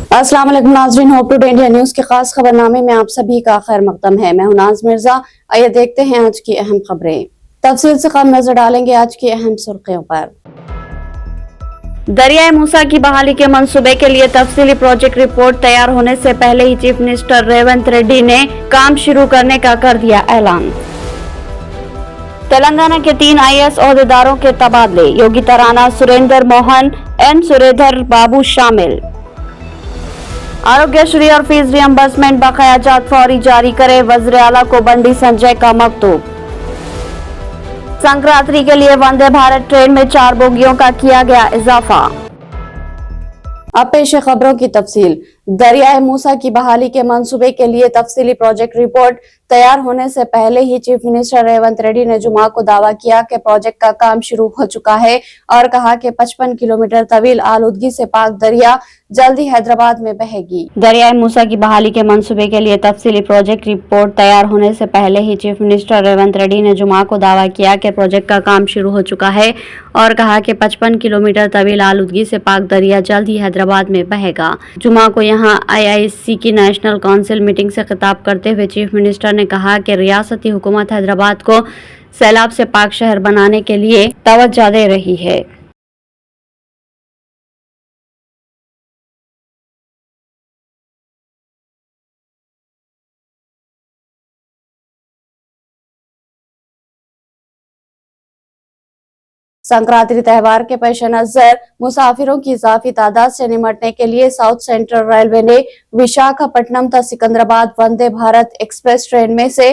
अस्सलाम वालेकुम नाज़रीन, होप टुडे इंडिया न्यूज़ के खास खबरनामे में आप सभी का खैर मकदम है। मैं हूं नाज मिर्जा। आइए देखते हैं आज की अहम खबरें। तफसील से कम नजर डालेंगे आज की अहम सुर्खियों पर। दरियाए मूसा की बहाली के मंसूबे के लिए तफसीली प्रोजेक्ट रिपोर्ट तैयार होने से पहले ही चीफ मिनिस्टर रेवंत रेड्डी ने काम शुरू करने का कर दिया ऐलान। तेलंगाना के 3 IAS ओहदेदारों के तबादले, योगिता राणा, सुरेंद्र मोहन एन सुरेधर बाबू शामिल। आरोग्य श्री और फीस रियम्बर्समेंट बकाया जात फौरी जारी करे, वज़ीर आला को बंडी संजय का मकतूब। संक्रांति के लिए वंदे भारत ट्रेन में 4 बोगियों का किया गया इजाफा। अब पेश है खबरों की तफसील। दरियाए मूसा की बहाली के मंसूबे के लिए तफसीली प्रोजेक्ट रिपोर्ट तैयार होने से पहले ही चीफ मिनिस्टर रेवंत रेड्डी ने जुमा को दावा किया कि प्रोजेक्ट का काम शुरू हो चुका है और कहा कि 55 किलोमीटर तवील आलूदगी से पाक दरिया जल्दी हैदराबाद में बहेगी। दरियाए मूसा की बहाली के मंसूबे के लिए तफसीली प्रोजेक्ट रिपोर्ट तैयार होने से पहले ही चीफ मिनिस्टर रेवंत रेड्डी ने जुमा को दावा किया कि प्रोजेक्ट का काम शुरू हो चुका है और कहा कि 55 किलोमीटर तवील आलूदगी से पाक दरिया जल्द ही हैदराबाद में बहेगा। जुमा को यहाँ IISC की नेशनल काउंसिल मीटिंग से खिताब करते हुए चीफ मिनिस्टर ने कहा कि रियासती हुकूमत हैदराबाद को सैलाब से पाक शहर बनाने के लिए तवज्जो दे रही है। संक्रांति त्योहार के पेश नजर मुसाफिरों की इजाफी तादाद से निमटने के लिए साउथ सेंट्रल रेलवे ने विशाखापट्टनम तक सिकंदराबाद वंदे भारत एक्सप्रेस ट्रेन में से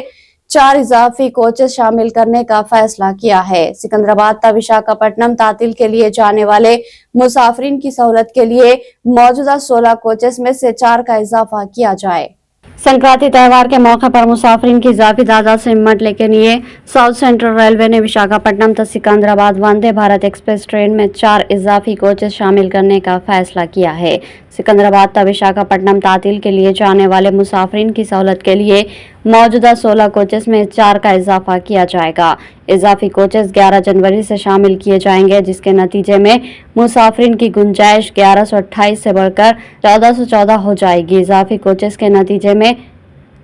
4 इजाफी कोचेस शामिल करने का फैसला किया है। सिकंदराबाद तक विशाखापट्टनम तातील के लिए जाने वाले मुसाफिरीन की सहूलत के लिए मौजूदा 16 कोचेस में से 4 का इजाफा किया जाए। संक्रांति त्योहार के मौके पर मुसाफिरीन की इजाफी तादाद से निपटने के लिए साउथ सेंट्रल रेलवे ने विशाखापट्टनम तक सिकंदराबाद वंदे भारत एक्सप्रेस ट्रेन में 4 इजाफी कोचेस शामिल करने का फैसला किया है। सिकंदराबाद तक विशाखापट्टनम तातील के लिए जाने वाले मुसाफिरीन की सहूलत के लिए मौजूदा 16 कोचेस में 4 का इजाफा किया जाएगा। इजाफी कोचेस 11 जनवरी से शामिल किए जाएंगे, जिसके नतीजे में मुसाफिरीन की गुंजाइश 1128 से बढ़कर 1414 हो जाएगी। इजाफी कोचेस के नतीजे में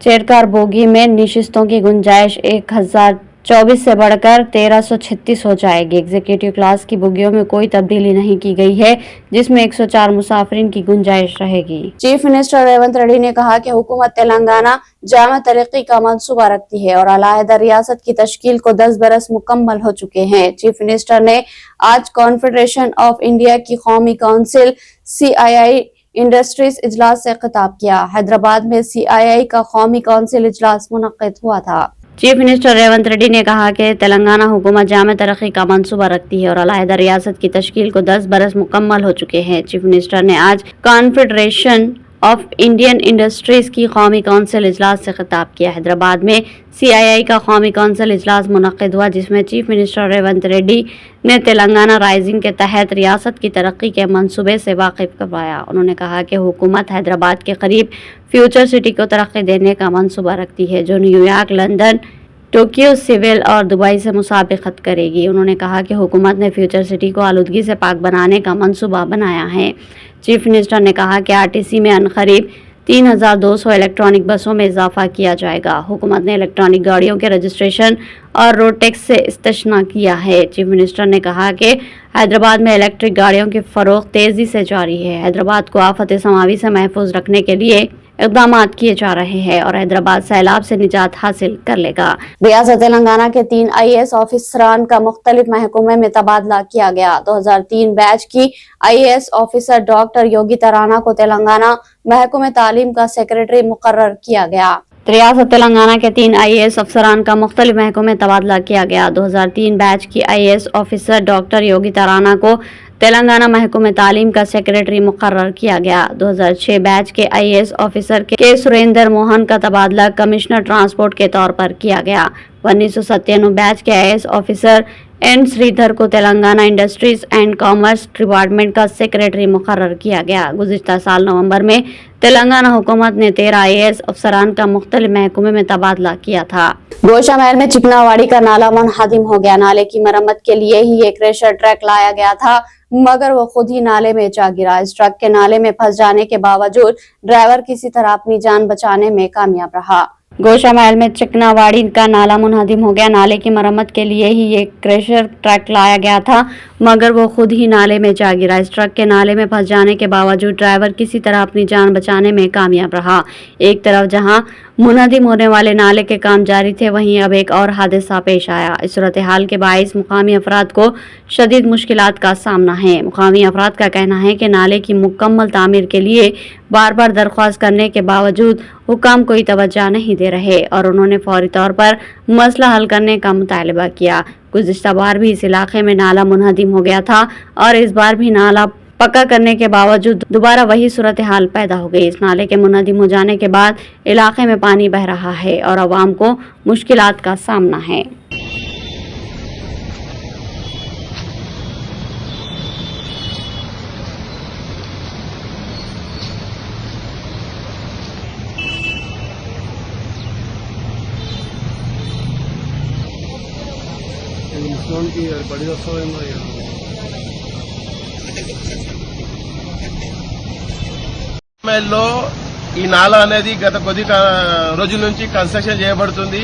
चेयरकार बोगी में निशिस्तों की गुंजाइश 1024 से बढ़कर 1336 हो जाएगी। एग्जीक्यूटिव क्लास की बोगियों में कोई तब्दीली नहीं की गई है, जिसमें 104 मुसाफिरीन की गुंजाइश रहेगी। चीफ मिनिस्टर रेवंत रेड्डी ने कहा कि हुकूमत तेलंगाना जामा तरक्की का मंसूबा रखती है और अलहदा रियासत की तश्कील को 10 बरस मुकम्मल हो चुके हैं। चीफ मिनिस्टर ने आज कॉन्फेडरेशन ऑफ इंडिया की कौमी काउंसिल CII इंडस्ट्रीज इजलास से खिताब किया। हैदराबाद में CII का कौमी काउंसिल इजलास मुनक्किद हुआ था। चीफ मिनिस्टर रेवंत रेड्डी ने कहा कि तेलंगाना हुकूमत जामे तरक्की का मंसूबा रखती है और अलहदा रियासत की तश्कील को 10 बरस मुकम्मल हो चुके हैं। चीफ मिनिस्टर ने आज कॉन्फेडरेशन ऑफ इंडियन इंडस्ट्रीज की कौमी काउंसिल इजलास से खिताब किया। हैदराबाद में CII का कौमी काउंसिल इजलास मुनक्किद हुआ, जिसमें चीफ मिनिस्टर रेवंत रेड्डी ने तेलंगाना राइजिंग के तहत रियासत की तरक्की के मंसूबे से वाकिफ करवाया। उन्होंने कहा कि हुकूमत हैदराबाद के करीब फ्यूचर सिटी को तरक्की देने का मंसूबा रखती है, जो न्यूयॉर्क, लंदन, टोक्यो, सिविल और दुबई से मुसाबिकत करेगी। उन्होंने कहा कि हुकूमत ने फ्यूचर सिटी को आलूदगी से पाक बनाने का मंसूबा बनाया है। चीफ मिनिस्टर ने कहा कि RTC में अनकरीब 3200 इलेक्ट्रॉनिक बसों में इजाफा किया जाएगा। हुकूमत ने इलेक्ट्रॉनिक गाड़ियों के रजिस्ट्रेशन और रोड टैक्स से इस्तिस्ना किया है। चीफ मिनिस्टर ने कहा कि हैदराबाद में इलेक्ट्रिक गाड़ियों की फरोख्त तेजी से जारी है। हैदराबाद को आफत समावी से महफूज रखने के लिए इक़दाम किए जा रहे हैं और हैदराबाद सैलाब से निजात हासिल कर लेगा। रियासत तेलंगाना के 3 IAS ऑफिसरान का मुख्तलिफ महकमे में तबादला किया गया। 2003 बैच की IAS officer doctor Yogita Rana को तेलंगाना महकमे तालीम का सेक्रेटरी मुकर्रर किया गया। रियासत तेलंगाना के 3 IAS अफसरान का मुख्तलिफ महकमे में तबादला किया गया। 2003 बैच की IAS officer doctor Yogita Rana को तेलंगाना महकमे तालीम का सेक्रेटरी मुकर्रर किया गया। 2006 बैच के IAS ऑफिसर के सुरेंद्र मोहन का तबादला कमिश्नर ट्रांसपोर्ट के तौर पर किया गया। 1997 बैच के IAS ऑफिसर एन श्रीधर को Telangana industries and commerce department का सेक्रेटरी मुकर्रर किया गया। गुज़िश्ता साल नवंबर में तेलंगाना हुकूमत ने 13 IAS अफसरान का मुख्तलिफ महकमे में तबादला किया था। गोशा महल में चिकनावाड़ी का नाला मुनहदिम हो गया। नाले की मरम्मत के लिए ही एक क्रेशर ट्रक लाया गया था, मगर वो खुद ही नाले में जा गिरा। इस ट्रक के नाले में फंस जाने के बावजूद ड्राइवर किसी तरह अपनी जान बचाने में कामयाब रहा। गोशा महल में चिकनावाड़ी का नाला मुनहदिम हो गया। नाले की मरम्मत के लिए ही एक क्रेशर ट्रक लाया गया था, मगर वो खुद ही नाले में जा गिरा। इस ट्रक के नाले में फंस जाने के बावजूद ड्राइवर किसी तरह अपनी जान बचाने में कामयाब रहा। एक तरफ जहां मुनहदिम होने वाले नाले के काम जारी थे, वहीं अब एक और हादसा पेश आया। इस सूरत हाल के बाइस मुकामी अफराद को शदीद मुश्किलात का सामना है। मुकामी अफराद का कहना है कि नाले की मुकम्मल तामीर के लिए बार बार दरख्वास्त करने के बावजूद हुकाम कोई तवज्जो नहीं दे रहे और उन्होंने फौरी तौर पर मसला हल करने का मुतालबा किया। गुज़िश्ता बार भी इस इलाके में नाला मुनहदिम हो गया था और इस बार भी नाला पक्का करने के बावजूद दोबारा वही सूरत हाल पैदा हो गई। इस नाले के मुनहदिम हो जाने के बाद इलाके में पानी बह रहा है और आवाम को मुश्किलात का सामना है। की बड़ी లో ఈ నాలా అనేది గత కొద్ది రోజుల నుంచి కన్స్ట్రక్షన్ చేయబడుతుంది।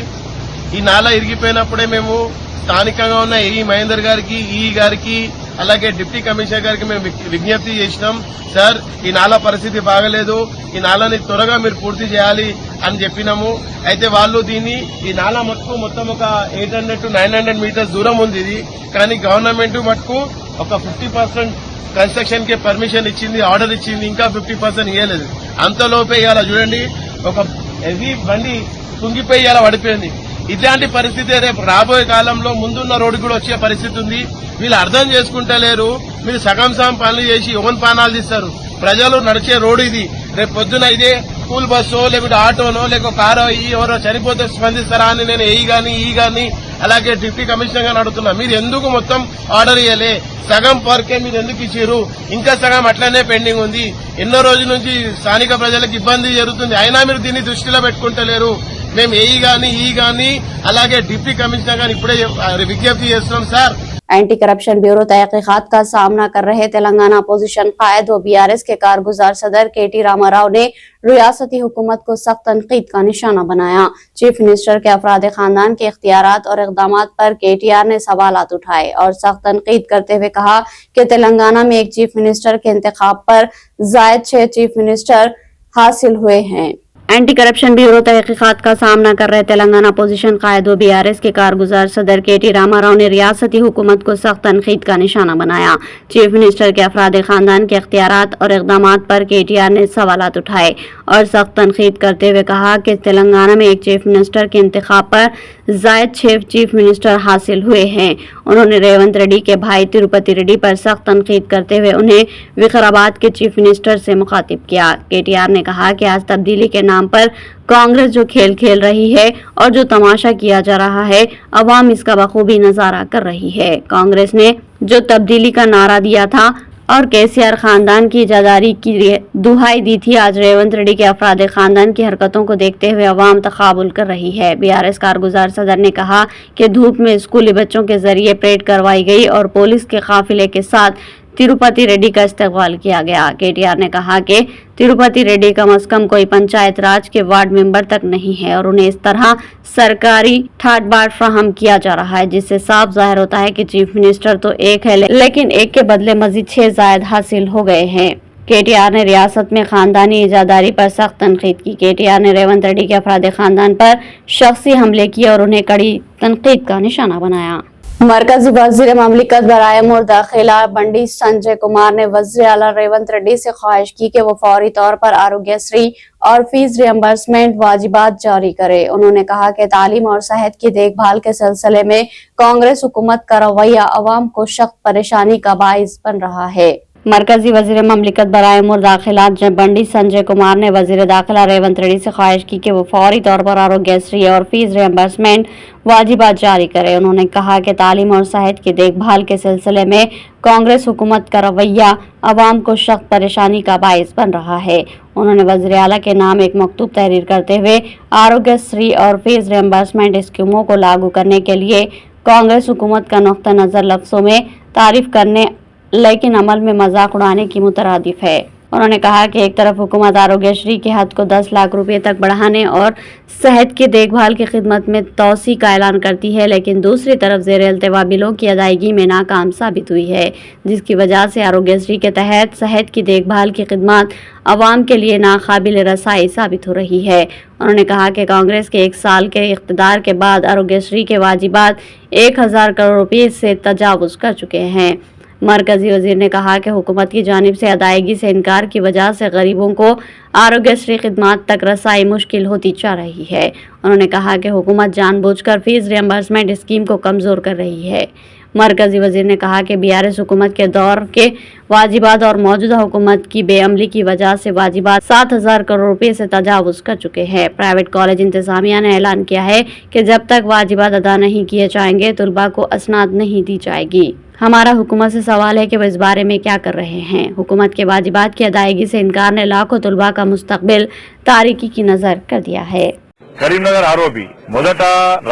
ఈ నాలా ఇరిగిపోయినప్పుడే మేము స్థానికంగా ఉన్న ఈ మహేందర్ గారికి ఈ గారికి అలాగే డిప్యూటీ కమిషనర్ గారికి మేము విజ్ఞప్తి చేసినాం। సార్ ఈ నాలా పరిస్థితి బాగలేదు, ఈ నాలాని త్వరగా మీరు పూర్తి చేయాలి అని చెప్పినాము। అయితే వాళ్ళు దీన్ని ఈ నాలా మటుకు మొత్తం ఒక 800 to 900 మీటర్స్ దూరం ఉంది ఇది, కానీ గవర్నమెంట్ మటుకు ఒక 50% కన్స్ట్రక్షన్ కి పర్మిషన్ ఇచ్చింది, ఆర్డర్ ఇచ్చింది, ఇంకా 50% ఇవ్వలేదు। అంతలోపే ఇవాళ చూడండి ఒక హెవీ బండి కుంగిపోయి ఇలా పడిపోయింది। ఇట్లాంటి పరిస్థితి రేపు రాబోయే కాలంలో ముందున్న రోడ్డు కూడా వచ్చే పరిస్థితి ఉంది। వీళ్ళు అర్థం చేసుకుంటలేరు। మీరు సగం పనులు చేసి ఓన్ పానాలు తీస్తారు। ప్రజలు నడిచే రోడ్డు ఇది, రేపు పొద్దున ఇదే స్కూల్ బస్సో లేకుంటే ఆటోనో లేక కారో ఎవరో చనిపోతే స్పందిస్తారా అని నేను ఈ గాని అలాగే డిప్యూటీ కమిషనర్ గారిని అడుగుతున్నా, మీరు ఎందుకు మొత్తం ఆర్డర్ ఇవ్వలే? సగం వర్కే మీరు ఎందుకు ఇచ్చారు? ఇంకా సగం అట్లనే పెండింగ్ ఉంది। ఎన్నో రోజుల నుంచి స్థానిక ప్రజలకు ఇబ్బంది జరుగుతుంది, అయినా మీరు దీన్ని దృష్టిలో పెట్టుకుంటలేరు। మేము ఈ గాని అలాగే డిప్యూటీ కమిషనర్ గారిని ఇప్పుడే విజ్ఞప్తి చేస్తున్నాం। సార్ एंटी करप्शन ब्यूरो तहकीकात का सामना कर रहे तेलंगाना अपोजिशन कायद व BRS के कारगुजार सदर KT रामाराव ने रियासती हुकूमत को सख्त तनकीद का निशाना बनाया। चीफ मिनिस्टर के अफराद खानदान के इख्तियारात और इक़दामात पर KTR ने सवालात उठाए और सख्त तनकीद करते हुए कहा कि तेलंगाना में एक चीफ मिनिस्टर के इंतखाब पर ज़ायद 6 चीफ मिनिस्टर हासिल हुए हैं। एंटी करप्शन ब्यूरो तहकीकात का सामना कर रहे तेलंगाना अपोजिशन कायद व BRS के कारगुजार सदर KT रामाराव ने रियासती हुकूमत को सख्त तनकीद का निशाना बनाया। चीफ मिनिस्टर के अफराद खानदान के इख्तियारात और इक़दामात पर KTR ने सवालात उठाए और सख्त तनकीद करते हुए कहा कि तेलंगाना में एक चीफ मिनिस्टर के इंतखाब पर ज़ायद 6 चीफ मिनिस्टर हासिल हुए हैं। उन्होंने रेवंत रेड्डी के भाई तिरुपति रेड्डी पर सख्त तनकीद करते हुए उन्हें विकाराबाद के चीफ मिनिस्टर से मुखातिब किया। KTR ने कहा कि आज तब्दीली के नाम पर कांग्रेस जो खेल खेल रही है और जो तमाशा किया जा रहा है, अवाम इसका बखूबी नजारा कर रही है। कांग्रेस ने जो तब्दीली का नारा दिया था और KCR खानदान की इजादारी की दुहाई दी थी, आज रेवंत रेड्डी के अफराद खानदान की हरकतों को देखते हुए अवाम तकाबुल कर रही है। BRS कारगुजार सदर ने कहा कि धूप में स्कूली बच्चों के जरिए परेड करवाई गई और पुलिस के काफिले के साथ तिरुपति रेड्डी का इस्तेमाल किया गया। KTR ने कहा कि तिरुपति रेड्डी कम से कम कोई पंचायत राज के वार्ड मेंबर तक नहीं है और उन्हें इस तरह सरकारी ठाट बाट फ्राहम किया जा रहा है, जिससे साफ जाहिर होता है कि चीफ मिनिस्टर तो एक है, लेकिन एक के बदले मजीद 6 जायद हासिल हो गए हैं। KTR ने रियासत में खानदानी इजादारी पर सख्त तनकीद की। KTR ने रेवंत रेड्डी के अफराद खानदान पर शख्सी हमले किए और उन्हें कड़ी तनकीद का निशाना बनाया। मरकजी वजीर ममलिकत बराए अमूर दाखिला बंडी संजय कुमार ने वज़ीर आला रेवंत रेड्डी से ख्वाहिश की कि वो फौरी तौर पर आरोग्यश्री और फीस रियम्बर्समेंट वाजिबात जारी करे। उन्होंने कहा कि तालीम और सेहत की देखभाल के सिलसिले में कांग्रेस हुकूमत का रवैया अवाम को सख्त परेशानी का बाइस बन रहा है। मरकजी वजीर ममलिकत बराए उमूर दाखिलात बंडी संजय कुमार ने वजीर दाखिला रेवंत रेड्डी से ख्वाहिश की कि वो फौरी तौर पर आरोग्यश्री और फीस रियम्बर्समेंट वाजिबात जारी करे। उन्होंने कहा कि तालीम और सेहत की देखभाल के सिलसिले में कांग्रेस हुकूमत का रवैया अवाम को सख्त परेशानी का बायस बन रहा है। उन्होंने वज़ीर आला के नाम एक मकतूब तहरीर करते हुए आरोग्यश्री और फीस रियम्बर्समेंट स्कीमों को लागू करने के लिए कांग्रेस हुकूमत का नुक्ता नज़र लफ्ज़ों में तारीफ करने लेकिन अमल में मजाक उड़ाने की मुतरादिफ है। उन्होंने कहा कि एक तरफ हुकूमत आरोग्यश्री के हद को 10 लाख रुपए तक बढ़ाने और सेहत की देखभाल की खिदमत में तोसी का ऐलान करती है, लेकिन दूसरी तरफ ज़ेर अल्तवा बिलों की अदायगी में नाकाम साबित हुई है, जिसकी वजह से आरोग्यश्री के तहत सेहत की देखभाल की खिदमत आवाम के लिए नाकाबिल रसाई साबित हो रही है। उन्होंने कहा कि कांग्रेस के 1 साल के इख्तिदार के बाद आरोग्यश्री के वाजिबात 1000 करोड़ रुपये से तजावुज कर चुके हैं। मरकजी वजीर ने कहा कि हुकूमत की जानिब से अदायगी से इनकार की वजह से गरीबों को आरोग्यश्री खिदमात तक रसाई मुश्किल होती जा रही है। उन्होंने कहा कि हुकूमत जानबूझकर फीस रियम्बर्समेंट स्कीम को कमज़ोर कर रही है। मरकजी वजीर ने कहा कि बीआरएस हुकूमत के दौर के वाजिबात और मौजूदा हुकूमत की बेअमली की वजह से वाजिबात 7000 करोड़ रुपए से तजावुज कर चुके हैं। प्राइवेट कॉलेज इंतजामिया ने ऐलान किया है कि जब तक वाजिबात अदा नहीं किए जाएंगे तलबा को असनाद नहीं दी जाएगी। हमारा हुकूमत से सवाल है कि वो इस बारे में क्या कर रहे हैं। हुकूमत के वाजिबात की अदायगी से इनकार ने लाखों तलबा का मुस्तकबिल तारीकी की नजर कर दिया है। కరీంనగర్ ఆర్ఓబి మొదట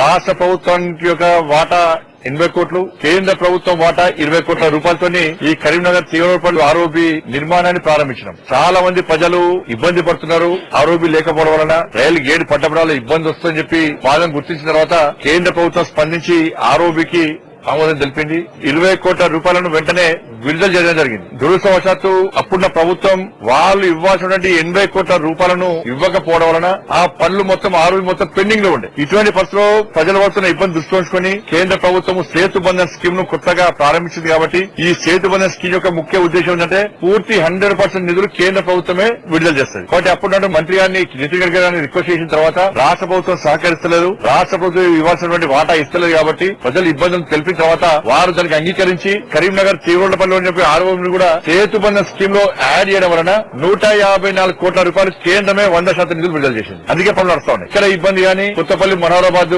రాష్ట్ర ప్రభుత్వానికి ఒక వాటా 80 కోట్లు, కేంద్ర ప్రభుత్వం వాటా 20 కోట్ల రూపాయలతోని ఈ కరీంనగర్ తీవ్రపల్లి ఆర్ఓబి నిర్మాణాన్ని ప్రారంభించినాం. చాలా మంది ప్రజలు ఇబ్బంది పడుతున్నారు. ఆర్ఓబి లేకపోవడం వలన రైలు గేట్ పట్టబడాలో ఇబ్బంది వస్తుందని చెప్పి బాధను గుర్తించిన తర్వాత కేంద్ర ప్రభుత్వం స్పందించి ఆర్ఓబికి ఆమోదం తెలిపింది. 20 కోట్ల రూపాయలను వెంటనే విడుదల చేయడం జరిగింది. దురదృష్టవశాత్తు అప్పుడున్న ప్రభుత్వం వాళ్ళు ఇవ్వాల్సినటువంటి 80 కోట్ల రూపాయలను ఇవ్వకపోవడం వలన ఆ పనులు మొత్తం ఆర్ఓబి మొత్తం పెండింగ్ లో ఉండే. ఇటువంటి పరిస్థితుల్లో ప్రజలు పడుతున్న ఇబ్బంది దృష్టి ఉంచుకొని కేంద్ర ప్రభుత్వం సేతు బంధన్ స్కీమ్ ను కొత్తగా ప్రారంభించింది. కాబట్టి ఈ సేతు బంధన్ స్కీమ్ యొక్క ముఖ్య ఉద్దేశం ఏంటంటే పూర్తి 100% నిధులు కేంద్ర ప్రభుత్వమే విడుదల చేస్తుంది. కాబట్టి అప్పుడు మంత్రి గారిని నితిన్ గడ్కరీ గారిని రిక్వెస్ట్ చేసిన తర్వాత రాష్ట్ర ప్రభుత్వం సహకరిస్తలేదు, రాష్ట్ర ప్రభుత్వం ఇవ్వాల్సినటువంటి వాటా ఇస్తలేదు. కాబట్టి ప్రజలు ఇబ్బందులు తెలిపిన తర్వాత వారు దానికి అంగీకరించి కరీంనగర్ తీవ్రపల్లి అని చెప్పి ఆర్ఓబిని కూడా సేతుబంధన్ స్కీమ్ లో యాడ్ చేయడం వలన 154 కోట్ల రూపాయలు కేంద్రమే 100% నిధులు విడుదల చేసింది. అందుకే పనులు నడుస్తా ఉన్నాయి. ఇక్కడ ఇబ్బంది కానీ కొత్తపల్లి మనోహరాబాద్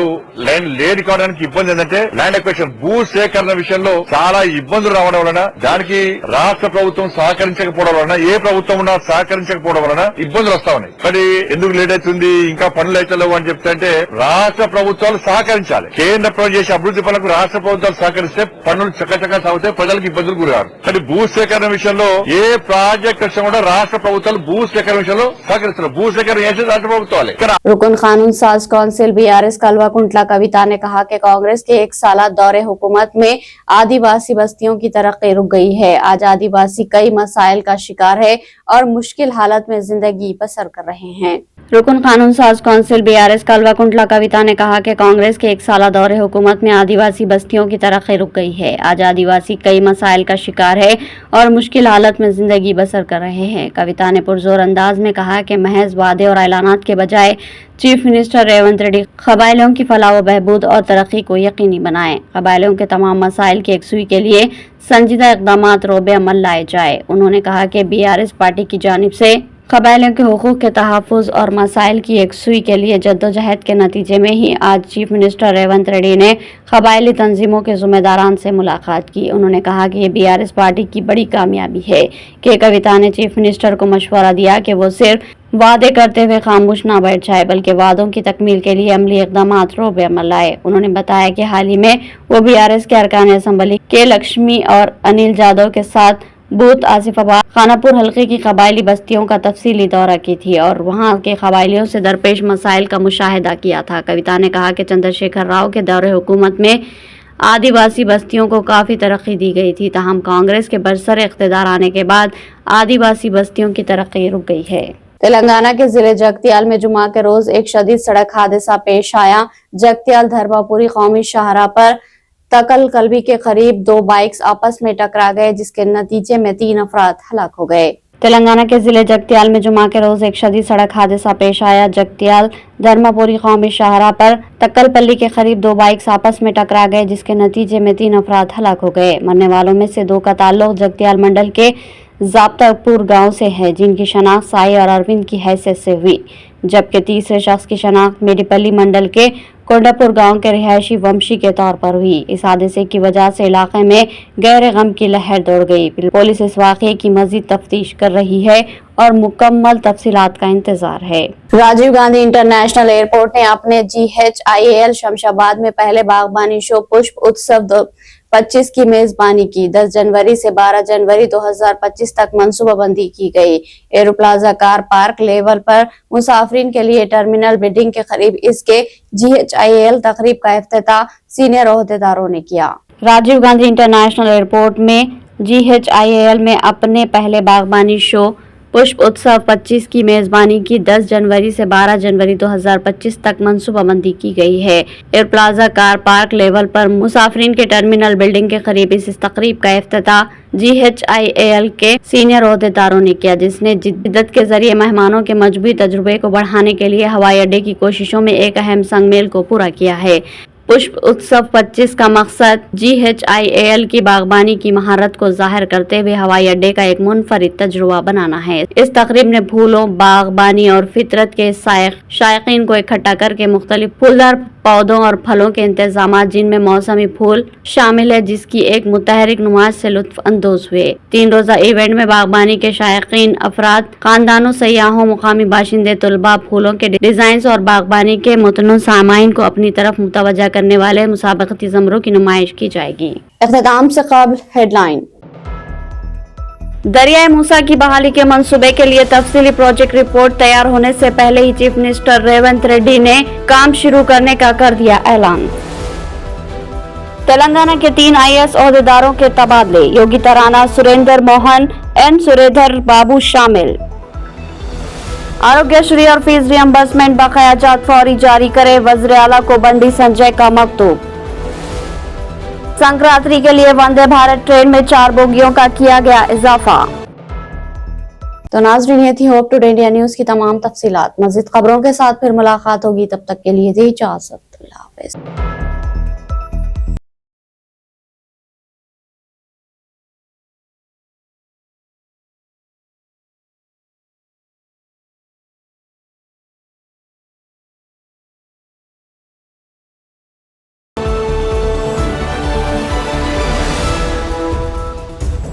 లైన్ లేట్ కావడానికి ఇబ్బంది ఏంటంటే ల్యాండ్ ఎక్వేషన్ భూ సేకరణ విషయంలో చాలా ఇబ్బందులు రావడం వలన దానికి రాష్ట్ర ప్రభుత్వం సహకరించకపోవడం వలన ఏ ప్రభుత్వం ఉన్నా సహకరించకపోవడం వలన ఇబ్బందులు వస్తా ఉన్నాయి. మరి ఎందుకు లేట్ అవుతుంది ఇంకా పనులు అయితే లేవు అని చెప్తే రాష్ట్ర ప్రభుత్వాలు సహకరించాలి. కేంద్ర ప్రభుత్వం చేసే అభివృద్ధి పనులకు రాష్ట్ర ప్రభుత్వాలు సహకరిస్తే పనులు చక్కచక్క సాగుతాయి, ప్రజలకు ఇబ్బందులు గురగారు. కానీ భూ సేకరణ విషయంలో ఏ ప్రాజెక్ట్ వచ్చినా కూడా రాష్ట్ర ప్రభుత్వాలు భూ సేకరణ విషయంలో సహకరిస్తున్నారు. భూ సేకరణ చేసేది రాష్ట్ర ప్రభుత్వాలే. रुकन कानून साज कौंसिल बीआरएस कलवा कुंटला कविता ने कहा कि कांग्रेस के 1 साल दौरे हुकूमत में आदिवासी बस्तियों की तरक्की रुक गई है। आज आदिवासी कई मसाइल का शिकार है और मुश्किल हालत में जिंदगी बसर कर रहे हैं। रुकन कानून साज कौंसिल बीआरएस कलवा कुंटला कविता ने कहा कि कांग्रेस के 1 साल दौरे हुकूमत में आदिवासी बस्तियों की तरक्की रुक गई है। आज आदिवासी कई मसाइल का शिकार है और मुश्किल हालत में जिंदगी बसर कर रहे हैं। कविता ने पुरजोर अंदाज में कहा कि महज वादे और ऐलानात के बजाय चीफ मिनिस्टर रेवंत रेड्डी कबायलियों की फलाह व बहबूद और तरक्की को यकीनी बनाएं। कबायलियों के तमाम मसाइल की यकसुई के लिए संजीदा इक़दामात रोबे अमल लाए जाए। उन्होंने कहा कि बीआरएस पार्टी की जानिब से कबायलियों के हुकूक के तहफ़्फ़ुज़ और मसाइल की यकसुई के लिए जद्दोजहद के नतीजे में ही आज चीफ मिनिस्टर रेवंत रेड्डी ने कबायली तंजीमों के ज़िम्मेदारान से मुलाकात की। उन्होंने कहा कि ये बीआरएस पार्टी की बड़ी कामयाबी है कि कविता ने चीफ मिनिस्टर को मशवरा दिया कि वो सिर्फ वादे करते हुए खामोश न बैठ जाए बल्कि वादों की तकमील के लिए अमली इक़दामात रोबे अमल लाए। उन्होंने बताया कि हाल ही में वो बीआरएस के अरकान असम्बली के लक्ष्मी और अनिल जादव के साथ बूथ आसिफाबाद खानापुर हल्के की कबायली बस्तियों का तफसीली दौरा की थी और वहां के कबायलियों से दरपेश मसाइल का मुशाहिदा किया था। कविता ने कहा कि चंद्रशेखर राव के दौरे हुकूमत में आदिवासी बस्तियों को काफ़ी तरक्की दी गई थी, ताहम कांग्रेस के बरसर इख्तिदार आने के बाद आदिवासी बस्तियों की तरक्की रुक गई है। तेलंगाना के जिले जगतियाल में जुमा के रोज एक शदीद सड़क हादसा पेश आया। जगतियाल धर्मापुरी कौमी शाहरा पर तकल कलबी के करीब 2 बाइक्स आपस में टकरा गए, जिसके नतीजे में 3 अफराद हलाक हो गए। तेलंगाना के जिले जगतियाल में जुमा के रोज एक शदीद सड़क हादसा पेश आया। जगतियाल धर्मापुरी कौमी शाहराह पर तक्कलपल्ली के करीब दो बाइक्स आपस में टकरा गए, जिसके नतीजे में 3 अफराद हलाक हो गए। मरने वालों में से 2 का ताल्लुक जगतियाल मंडल के जाब्तापुर गांव से है, जिनकी शनाख्त साई और अरविंद की हैसियत से हुई, जबकि तीसरे शख्स की शनाख्त मेडीपल्ली मंडल के कोंडापुर गांव के रिहायशी वंशी के तौर पर हुई। इस हादसे की वजह से इलाके में गहरे गम की लहर दौड़ गई। पुलिस इस वाकये की मजीद तफ्तीश कर रही है और मुकम्मल तफसीलात का इंतजार है। राजीव गांधी इंटरनेशनल एयरपोर्ट ने अपने GHIAL शमशाबाद में पहले बागबानी शो पुष्प उत्सव 25 की मेजबानी की। 10 जनवरी से 12 जनवरी 2025 तक मंसूबाबंदी की गई। Arrow plaza car park level पर मुसाफिरीन के लिए टर्मिनल बिल्डिंग के करीब इसके GHIAL तकरीब का इफ्तिताह सीनियर ओहदेदारों ने किया। राजीव गांधी इंटरनेशनल एयरपोर्ट में GHIAL में अपने पहले बागबानी शो पुष्प उत्सव 25 की मेजबानी की 10 जनवरी से 12 जनवरी 2025 तक मंसूबाबंदी की गई है। Air plaza car park level पर मुसाफिरीन के टर्मिनल बिल्डिंग के करीब इस तकरीब का इफ्तिताह GHIAL के सीनियर ओहदेदारों ने किया, जिसने जिद्दत के जरिए मेहमानों के मजबूती तजुर्बे को बढ़ाने के लिए हवाई अड्डे की कोशिशों में एक अहम संगमेल को पूरा किया है। पुष्प उत्सव 25 का मकसद GHIAL की बागबानी की महारत को जाहिर करते हुए हवाई अड्डे का एक मुनफरिद तजुर्बा बनाना है। इस तकरीब ने फूलों, बागबानी और फितरत के शायकीन को इकट्ठा करके मुख्तलिफ फूलदार पौधों और फलों के इंतजाम, जिनमें मौसमी फूल शामिल है, जिसकी एक मुतहरिक नुमाइश से लुत्फ अंदोज हुए। 3 रोजा इवेंट में बागबानी के शायकीन अफराद, खानदानों, सयाहों, मुकामी बाशिंदे, तलबा, फूलों के डिजाइन और बागबानी के मुतनू सामाइन को अपनी तरफ मुतवज्जा करने वाले मुसाबकती ज़मरों की नुमाइश की जाएगी। इख्तिताम से कबल हेडलाइन। दरियाए मूसा की बहाली के मंसूबे के लिए तफसीली प्रोजेक्ट रिपोर्ट तैयार होने से पहले ही चीफ मिनिस्टर रेवंत रेड्डी ने काम शुरू करने का कर दिया ऐलान। तेलंगाना के 3 IAS ओहदेदारों के तबादले, योगी तराना, सुरेंद्र मोहन, N सुरेधर बाबू शामिल। आरोग्यश्री और फीस रियम्बर्समेंट बकाया जात फौरी जारी करे, वज़ीर आला को बंडी संजय का मकतूब। संक्रांति के लिए वंदे भारत ट्रेन में 4 बोगियों का किया गया इजाफा। तो नाज़रीन, ये थी होप टुडे इंडिया न्यूज की तमाम तफसीलात। मज़ीद खबरों के साथ फिर मुलाकात होगी, तब तक के लिए दी इजाज़त। अल्लाह हाफ़िज़।